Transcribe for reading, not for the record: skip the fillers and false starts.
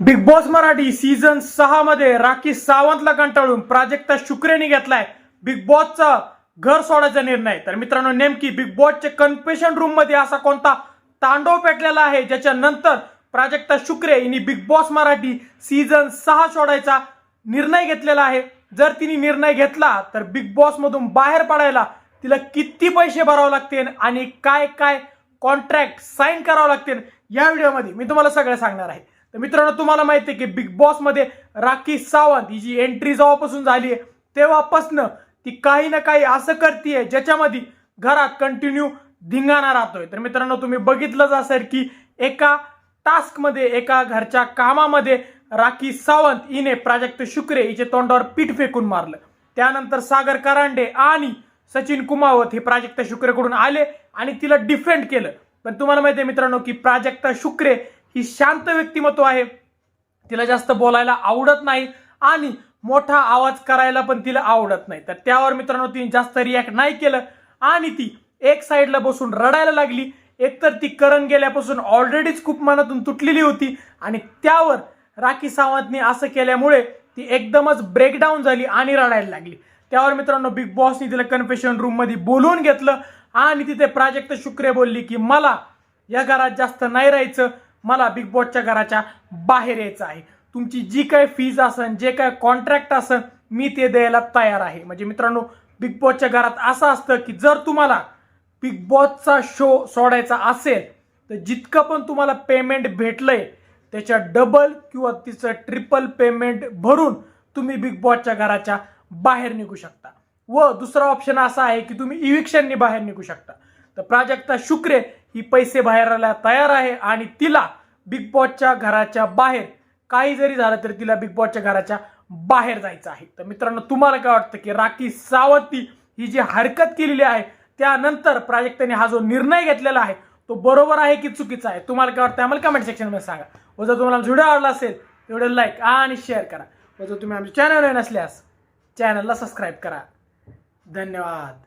Big boss Marathi season 6 मध्ये राखी सावंतला कंटाळून प्राजक्ता शुक्रेने घेतलाय बिग बॉसचा घर सोडायचा निर्णय। तर मित्रांनो, नेमकी बिग बॉसचे कन्फेशन रूम मध्ये असा कोणता तांडव पेटलेला आहे ज्याच्या नंतर प्राजक्ता शुक्रे हिने बिग बॉस मराठी सीझन 6 सोडायचा निर्णय घेतलेला आहे। जर तिने निर्णय घेतला तर बिग बॉस मधून बाहेर पडायला तिला किती पैसे भरावे लागतील आणि काय काय कॉन्ट्रॅक्ट साइन करावं लागतील या व्हिडिओमध्ये मी तुम्हाला सगळं सांगणार आहे। तर मित्रांनो, तुम्हाला माहिती आहे की बिग बॉस मध्ये राखी सावंत ही जी एंट्री जेव्हापासून झाली आहे तेव्हापासून ती काही ना काही असं करते ज्याच्यामध्ये घरात कंटिन्यू धिंगाणा राहतोय। तर मित्रांनो, तुम्ही बघितलंच असेल की एका टास्क मध्ये एका घरच्या कामामध्ये राखी सावंत हिने प्राजक्त शुक्रे हिचे तोंडावर पीठ फेकून मारलं। त्यानंतर सागर करांडे आणि सचिन कुमावत हे प्राजक्ता शुक्रेकडून आले आणि तिला डिफेंड केलं। पण तुम्हाला माहिती आहे मित्रांनो की प्राजक्ता शुक्रे ही शांत व्यक्तिमत्व आहे, तिला जास्त बोलायला आवडत नाही आणि मोठा आवाज करायला पण तिला आवडत नाही। तर त्यावर मित्रांनो तिने जास्त रिॲक्ट नाही केलं आणि ती एक साईडला बसून रडायला लागली। एकतर ती करण गेल्यापासून ऑलरेडीच खूप मनातून तुटलेली होती आणि त्यावर राखी सावंतने असं केल्यामुळे ती एकदमच ब्रेकडाऊन झाली आणि रडायला लागली। त्यावर मित्रांनो बिग बॉसने तिला कन्फेशन रूम मध्ये बोलवून घेतलं आणि तिथे प्राजक्ता शुक्रे बोलली की मला या घरात जास्त नाही राहायचं, मला बिग बॉसच्या घराच्या बाहेर यायचं आहे। तुमची जी काय फीज असेल, जे काय कॉन्ट्रॅक्ट असेल, मी ते द्यायला तयार आहे। म्हणजे मित्रांनो, बिग बॉसच्या घरात असं असतं की जर तुम्हाला बिग बॉसचा शो सोडायचा असेल तर जितकं पण तुम्हाला पेमेंट भेटलंय त्याच्या डबल किंवा तिचं ट्रिपल पेमेंट भरून तुम्ही बिग बॉसच्या घराच्या बाहेर निघू शकता। व दुसरा ऑप्शन असा आहे की तुम्ही इविक्शननी बाहेर निघू शकता। तर प्राजक्ता शुक्रे ही पैसे भरायला तयार आहे आणि तिला बिग बॉसच्या घराच्या बाहेर काही जरी झालं तरी तिला बिग बॉसच्या घराच्या बाहेर जायचं आहे। तर मित्रांनो, तुम्हाला काय वाटतं की राखी सावंत ही जी हरकत केलेली आहे त्यानंतर प्राजक्ताने हा जो निर्णय घेतलेला आहे तो बरोबर आहे की चुकीचा आहे? तुम्हाला काय वाटतं आम्हाला कमेंट सेक्शन मध्ये सांगा। व जर तुम्हाला व्हिडिओ आवडला असेल व्हिडिओ लाईक आणि शेअर करा। व जर तुम्ही आमच्या चॅनलवर नसल्यास चॅनलला सबस्क्राईब करा। धन्यवाद।